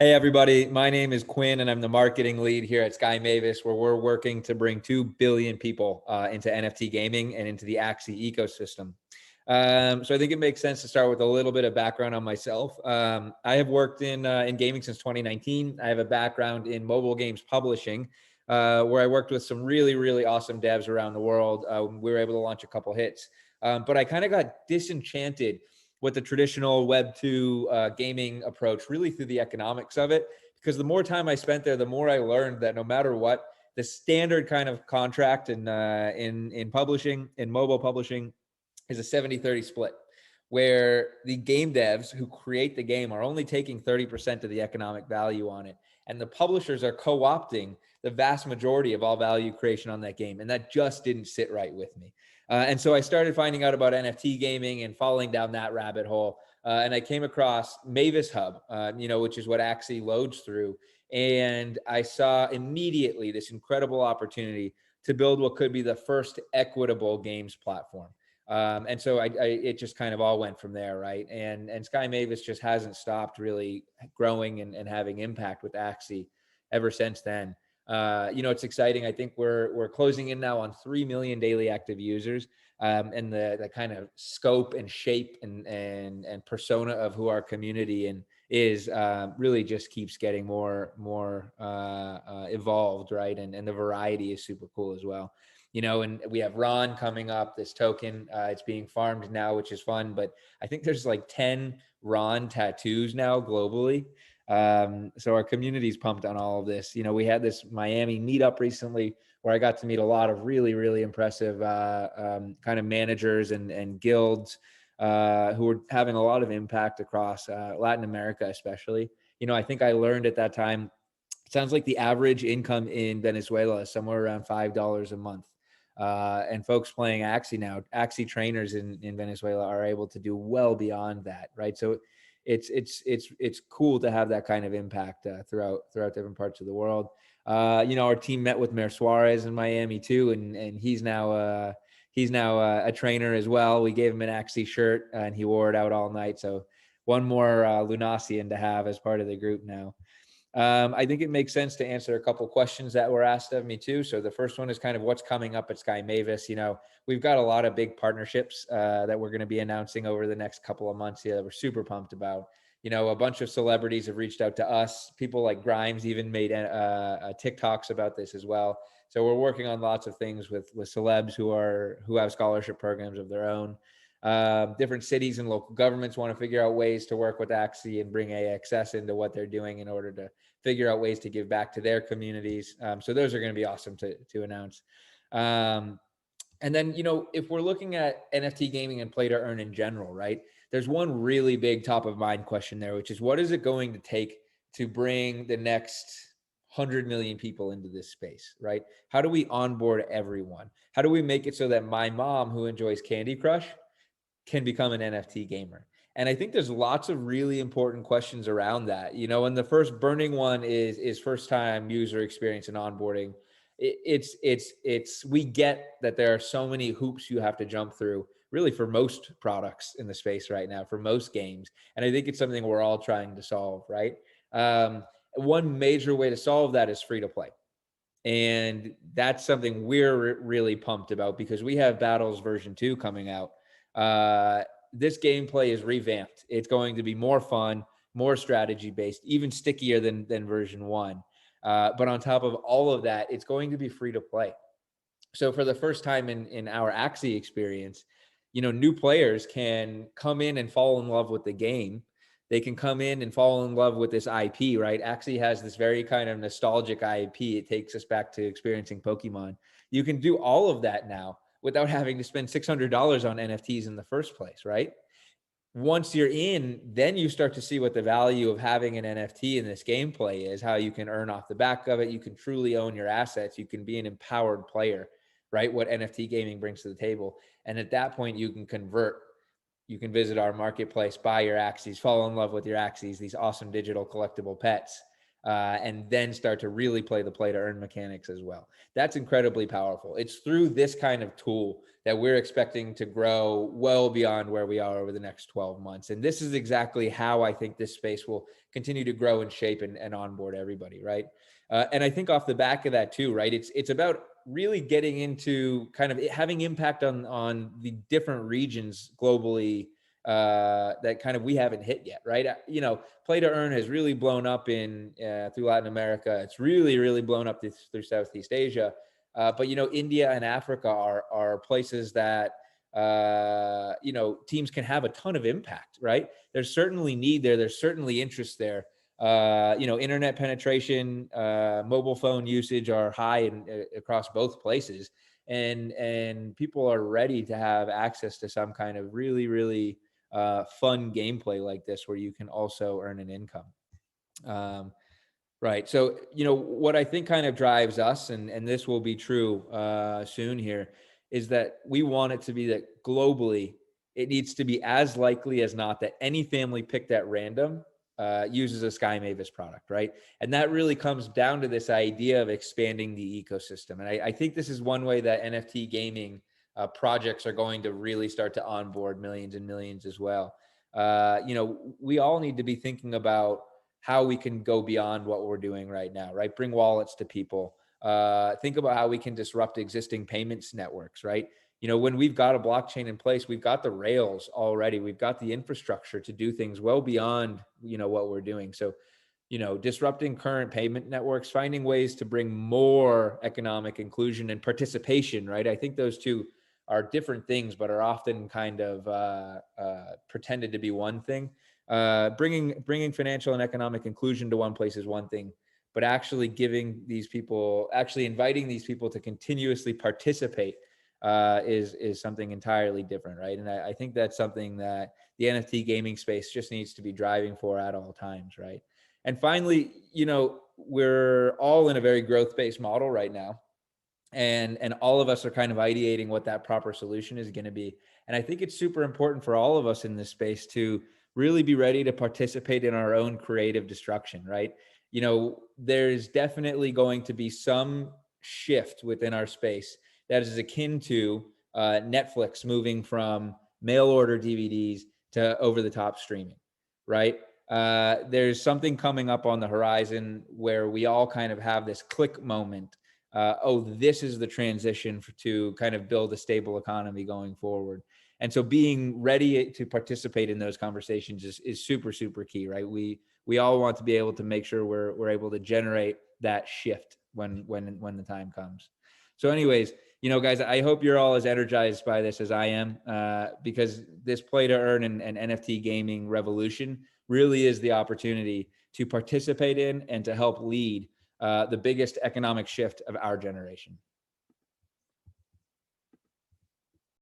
Hey, everybody. My name is Quinn, and I'm the marketing lead here at Sky Mavis, where we're working to bring 2 billion people into NFT gaming and into the Axie ecosystem. So I think it makes sense to start with a little bit of background on myself. I have worked in gaming since 2019. I have a background in mobile games publishing, where I worked with some really, really awesome devs around the world. We were able to launch a couple hits, but I kind of got disenchanted with the traditional Web 2 gaming approach, really through the economics of it. Because the more time I spent there, the more I learned that no matter what, the standard kind of contract in publishing, in mobile publishing, is a 70-30 split, where the game devs who create the game are only taking 30% of the economic value on it. And the publishers are co-opting the vast majority of all value creation on that game. And that just didn't sit right with me. And so I started finding out about NFT gaming and falling down that rabbit hole. And I came across Mavis Hub, which is what Axie loads through. And I saw immediately this incredible opportunity to build what could be the first equitable games platform. And so it just kind of all went from there, right? And Sky Mavis just hasn't stopped really growing and having impact with Axie ever since then. It's exciting. I think we're closing in now on 3 million daily active users, and the kind of scope and shape and persona of who our community is really just keeps getting more evolved, right? And the variety is super cool as well. And we have Ron coming up, this token. It's being farmed now, which is fun. But I think there's like 10 Ron tattoos now globally. So our community's pumped on all of this. We had this Miami meetup recently where I got to meet a lot of really, really impressive kind of managers and guilds who were having a lot of impact across Latin America, especially. I think I learned at that time, it sounds like the average income in Venezuela is somewhere around $5 a month. And folks playing Axie now, Axie trainers in Venezuela are able to do well beyond that, right? So it's cool to have that kind of impact throughout different parts of the world. Our team met with Mayor Suarez in Miami too, and he's now a trainer as well. We gave him an Axie shirt and he wore it out all night. So one more Lunasian to have as part of the group now. I think it makes sense to answer a couple questions that were asked of me too. So the first one is kind of what's coming up at Sky Mavis. We've got a lot of big partnerships that we're going to be announcing over the next couple of months here that we're super pumped about. A bunch of celebrities have reached out to us. People like Grimes even made TikToks about this as well. So we're working on lots of things with celebs who have scholarship programs of their own. Different cities and local governments want to figure out ways to work with Axie and bring AXS into what they're doing in order to figure out ways to give back to their communities. So those are going to be awesome to announce. And then, if we're looking at NFT gaming and play to earn in general, right, there's one really big top of mind question there, which is what is it going to take to bring the next 100 million people into this space, right? How do we onboard everyone? How do we make it so that my mom who enjoys Candy Crush can become an NFT gamer? And I think there's lots of really important questions around that, and the first burning one is first time user experience and onboarding. We get that there are so many hoops you have to jump through really for most products in the space right now, for most games. And I think it's something we're all trying to solve, right? One major way to solve that is free to play. And that's something we're really pumped about because we have Battles version 2 coming out. This gameplay is revamped. It's going to be more fun, more strategy based, even stickier than version 1. But on top of all of that, it's going to be free to play. So for the first time in our Axie experience, new players can come in and fall in love with the game. They can come in and fall in love with this IP, right? Axie has this very kind of nostalgic IP. It takes us back to experiencing Pokemon. You can do all of that now without having to spend $600 on NFTs in the first place, right? Once you're in, then you start to see what the value of having an NFT in this gameplay is, how you can earn off the back of it. You can truly own your assets. You can be an empowered player, right? What NFT gaming brings to the table. And at that point, you can convert. You can visit our marketplace, buy your Axies, fall in love with your Axies, these awesome digital collectible pets. and then start to really play the play to earn mechanics as well. That's incredibly powerful. It's through this kind of tool that we're expecting to grow well beyond where we are over the next 12 months. And this is exactly how I think this space will continue to grow and shape and onboard everybody, right? And I think off the back of that too, right? It's about really getting into kind of having impact on the different regions globally that kind of we haven't hit yet, right? You know, play to earn has really blown up in through Latin America. It's really blown up through Southeast Asia. But you know, India and Africa are places that you know, teams can have a ton of impact, right? There's certainly need there. There's certainly interest there. You know, internet penetration, mobile phone usage are high across both places, and people are ready to have access to some kind of really fun gameplay like this, where you can also earn an income. Right. So, you know, what I think kind of drives us, and this will be true soon here, is that we want it to be that globally, it needs to be as likely as not that any family picked at random uses a Sky Mavis product, right? And that really comes down to this idea of expanding the ecosystem. And I think this is one way that NFT gaming projects are going to really start to onboard millions and millions as well. You know, we all need to be thinking about how we can go beyond what we're doing right now, right? Bring wallets to people. Think about how we can disrupt existing payments networks, right? You know, when we've got a blockchain in place, we've got the rails already, we've got the infrastructure to do things well beyond, you know, what we're doing. So, you know, disrupting current payment networks, finding ways to bring more economic inclusion and participation, right? I think those two are different things, but are often kind of pretended to be one thing. Bringing financial and economic inclusion to one place is one thing, but actually inviting these people to continuously participate is something entirely different, right? And I think that's something that the NFT gaming space just needs to be driving for at all times, right? And finally, you know, we're all in a very growth-based model right now, and all of us are kind of ideating what that proper solution is going to be. And I think it's super important for all of us in this space to really be ready to participate in our own creative destruction, right? You know, there's definitely going to be some shift within our space that is akin to Netflix moving from mail order DVDs to over the top streaming, right? There's something coming up on the horizon where we all kind of have this click moment. Oh, this is the transition to kind of build a stable economy going forward. And so being ready to participate in those conversations is super key, right? We all want to be able to make sure we're able to generate that shift when the time comes. So anyways, you know, guys, I hope you're all as energized by this as I am, because this play to earn and NFT gaming revolution really is the opportunity to participate in and to help lead the biggest economic shift of our generation.